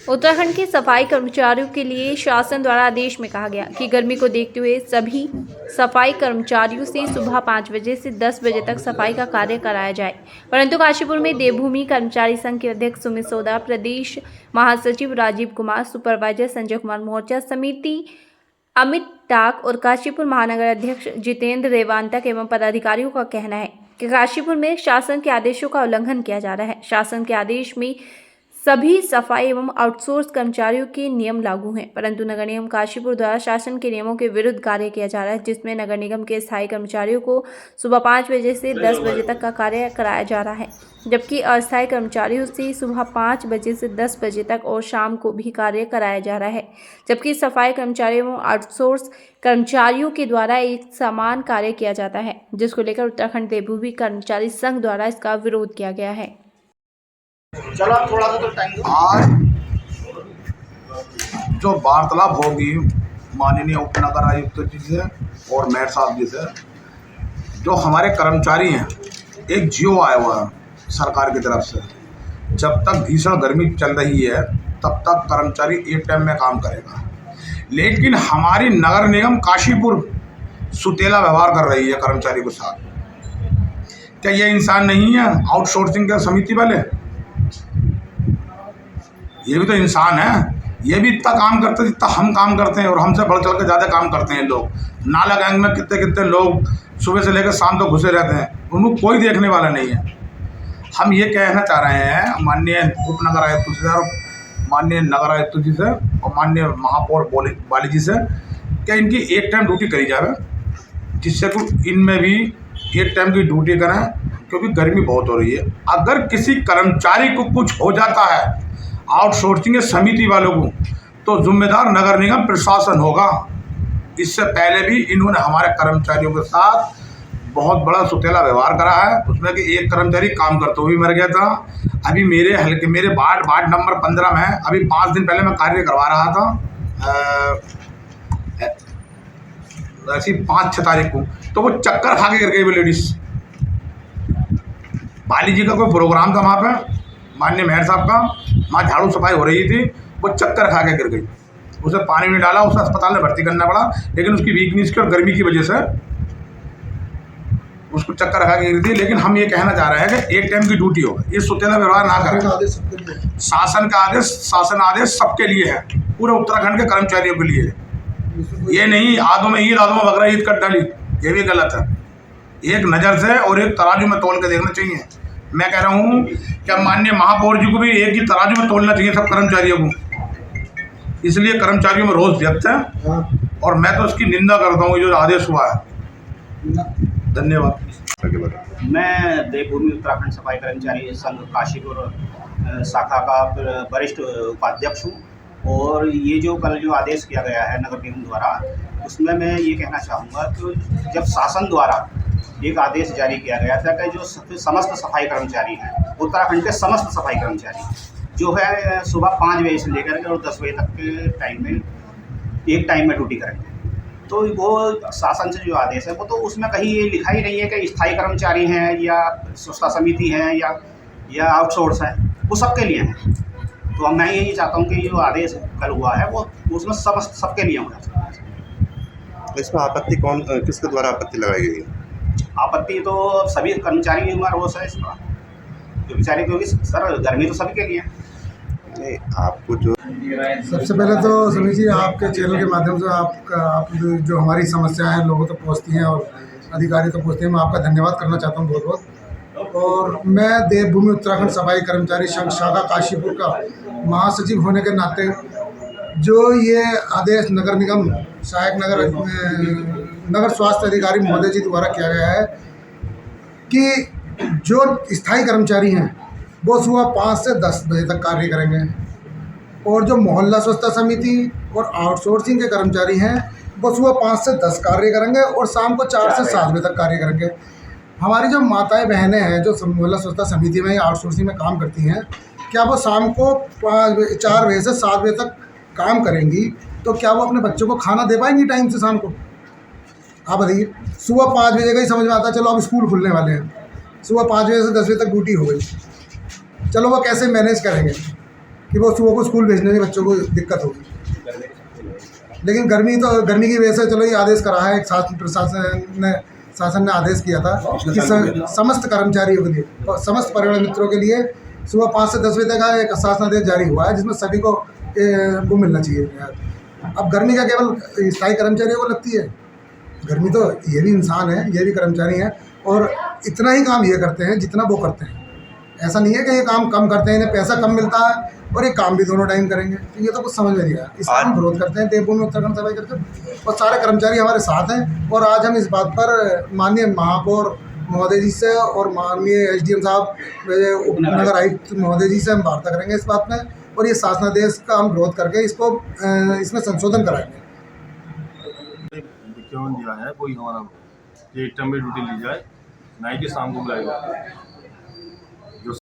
उत्तराखंड के सफाई कर्मचारियों के लिए शासन द्वारा आदेश में कहा गया कि गर्मी को देखते हुए सभी सफाई कर्मचारियों से सुबह 5 बजे से 10 बजे तक सफाई का कार्य कराया जाए। परंतु काशीपुर में देवभूमि कर्मचारी संघ के अध्यक्ष सुमित सोदा, प्रदेश महासचिव राजीव कुमार, सुपरवाइजर संजय कुमार, मोर्चा समिति अमित टाक और काशीपुर महानगर अध्यक्ष जितेंद्र रेवांतक एवं पदाधिकारियों का कहना है कि काशीपुर में शासन के आदेशों का उल्लंघन किया जा रहा है। शासन के आदेश में सभी सफाई एवं आउटसोर्स कर्मचारियों के नियम लागू हैं, परंतु नगर निगम काशीपुर द्वारा शासन के नियमों के विरुद्ध कार्य किया जा रहा है, जिसमें नगर निगम के स्थायी कर्मचारियों को सुबह 5 बजे से 10 बजे तक का कार्य कराया जा रहा है, जबकि अस्थायी कर्मचारियों से सुबह 5 बजे से 10 बजे तक और शाम को भी कार्य कराया जा रहा है, जबकि सफाई कर्मचारियों एवं आउटसोर्स कर्मचारियों के द्वारा एक समान कार्य किया जाता है, जिसको लेकर उत्तराखंड देवभूमि कर्मचारी संघ द्वारा इसका विरोध किया गया है। चलो थोड़ा सा तो टाइम आज जो वार्तालाप होगी माननीय उप नगर आयुक्त जी से और मेयर साहब जी से, जो हमारे कर्मचारी हैं, एक जियो आया हुआ है सरकार की तरफ से, जब तक भीषण गर्मी चल रही है तब तक कर्मचारी एक टाइम में काम करेगा। लेकिन हमारी नगर निगम काशीपुर सुतेला व्यवहार कर रही है कर्मचारी के साथ। क्या ये इंसान नहीं है आउटसोर्सिंग के समिति वाले? ये भी तो इंसान है, ये भी इतना काम करते हैं जितना हम काम करते हैं, और हमसे बढ़ चढ़ के ज़्यादा काम करते हैं लोग। नाला गैंग में कितने कितने लोग सुबह से लेकर शाम तक घुसे रहते हैं, उनको कोई देखने वाला नहीं है। हम ये कहना चाह रहे हैं माननीय उप नगर आयुक्त जी और माननीय नगर आयुक्त जी से और माननीय महापौर बाली जी से कि इनकी एक टाइम ड्यूटी करी जाए, जिससे कि इनमें भी एक टाइम की ड्यूटी करें, क्योंकि गर्मी बहुत हो रही है। अगर किसी कर्मचारी को कुछ हो जाता है आउटसोर्सिंग समिति वालों को, तो जिम्मेदार नगर निगम प्रशासन होगा। इससे पहले भी इन्होंने हमारे कर्मचारियों के साथ बहुत बड़ा सुतेला व्यवहार करा है, उसमें कि एक कर्मचारी काम करते हुए भी मर गया था। अभी मेरे हल्के मेरे वार्ड नंबर 15 में है, अभी 5 दिन पहले मैं कार्य करवा रहा था ऐसी 5-6 तारीख को, तो वो चक्कर खा के गिर गई वो लेडीज। बाली जी का कोई प्रोग्राम था वहाँ पे, माननीय मेयर साहब का, वहाँ झाड़ू सफाई हो रही थी, वो चक्कर खा के गिर गई। उसे पानी में डाला, उसे अस्पताल में भर्ती करना पड़ा, लेकिन उसकी वीकनेस की और गर्मी की वजह से उसको चक्कर खा के गिरी थी। लेकिन हम ये कहना चाह रहे हैं कि एक टाइम की ड्यूटी हो, ये सुतेला व्यवहार ना करें। शासन आदेश सबके लिए है, पूरे उत्तराखंड के कर्मचारियों के लिए है। ये नहीं आधों में ईद आधों में बकरा ईद कर डाली, ये भी गलत है। एक नज़र से और एक तराजू में तोल के देखना चाहिए। मैं कह रहा हूँ क्या माननीय महापौर जी को भी एक ही तराजू में तोलना चाहिए सब कर्मचारियों को। इसलिए कर्मचारियों में रोष व्यक्त है और मैं तो इसकी निंदा करता हूँ जो आदेश हुआ है। धन्यवाद। मैं देवभूमि उत्तराखंड सफाई कर्मचारी संघ काशीपुर शाखा का वरिष्ठ उपाध्यक्ष हूँ, और ये जो कल जो आदेश किया गया है नगर निगम द्वारा, उसमें मैं ये कहना चाहूँगा कि जब शासन द्वारा एक आदेश जारी किया गया था कि जो समस्त सफाई कर्मचारी हैं, उत्तराखंड के समस्त सफाई कर्मचारी जो है सुबह 5 बजे से लेकर के और 10 बजे तक के टाइम में एक टाइम में ड्यूटी करेंगे। तो वो शासन से जो आदेश है वो तो उसमें कहीं ये लिखा ही नहीं है कि स्थायी कर्मचारी हैं या स्वच्छता समिति हैं या आउटसोर्स है, वो सबके लिए हैं। तो मैं यही चाहता हूँ कि जो आदेश कल हुआ है वो उसमें सबके लिए होना चाहिए। इसमें आपत्ति किसके द्वारा आपत्ति लगाई गई? आपत्ति तो सभी कर्मचारी हमारा रोष है इसका, जो बेचारे, क्योंकि सर गर्मी तो सभी के लिए नहीं, आपको जो सबसे पहले तो सुनील जी, आपके चैनल के माध्यम से आप जो हमारी समस्या है लोगों तक पहुंचती हैं और अधिकारी तक पहुंचती हैं, मैं आपका धन्यवाद करना चाहता हूं बहुत बहुत। और मैं देवभूमि उत्तराखंड सफाई कर्मचारी संघ शाखा काशीपुर का महासचिव होने के नाते जो ये आदेश नगर निगम सहायक नगर स्वास्थ्य अधिकारी महोदय जी द्वारा किया गया है कि जो स्थायी कर्मचारी हैं वो सुबह 5 से 10 बजे तक कार्य करेंगे, और जो मोहल्ला स्वच्छता समिति और आउटसोर्सिंग के कर्मचारी हैं वो सुबह 5 से 10 कार्य करेंगे और शाम को 4 से 7 बजे तक कार्य करेंगे। हमारी जो माताएं बहनें हैं जो मोहल्ला स्वच्छता समिति में या आउटसोर्सिंग में काम करती हैं, क्या वो शाम को 4 बजे से 7 बजे तक काम करेंगी, तो क्या वो अपने बच्चों को खाना दे पाएंगी टाइम से शाम को? आप बताइए। सुबह 5 बजे का ही समझ में आता है, चलो अब स्कूल खुलने वाले हैं, सुबह 5 बजे से 10 बजे तक ड्यूटी हो गई। चलो वो कैसे मैनेज करेंगे कि वो सुबह को स्कूल भेजने में बच्चों को दिक्कत होगी। लेकिन गर्मी की वजह से चलो ये आदेश करा है, शासन ने आदेश किया था कि समस्त कर्मचारियों के लिए और समस्त पर्यावरण मित्रों के लिए सुबह 5 से 10 बजे तक का एक शासन आदेश जारी हुआ है, जिसमें सभी को वो मिलना चाहिए। अब गर्मी का केवल स्थायी कर्मचारियों को लगती है, गर्मी तो ये भी इंसान है, ये भी कर्मचारी हैं और इतना ही काम ये करते हैं जितना वो करते हैं। ऐसा नहीं है कि ये काम कम करते हैं, इन्हें पैसा कम मिलता है और ये काम भी दोनों टाइम करेंगे, तो ये तो कुछ समझ में नहीं आया। इसका हम विरोध करते हैं देवभूमि उत्तराखंड सफाई करते और सारे कर्मचारी हमारे साथ हैं। और आज हम इस बात पर माननीय महापौर महोदय जी से और माननीय SDM साहब उपनगर आयुक्त महोदय जी से हम वार्ता करेंगे इस बात में, और ये शासनादेश का हम विरोध करके इसमें संशोधन कराएंगे। विज्ञापन दिया है, कोई हमारा कि एक टाइम में ड्यूटी ली जाए, ना ही कि शाम को बुलाएगा।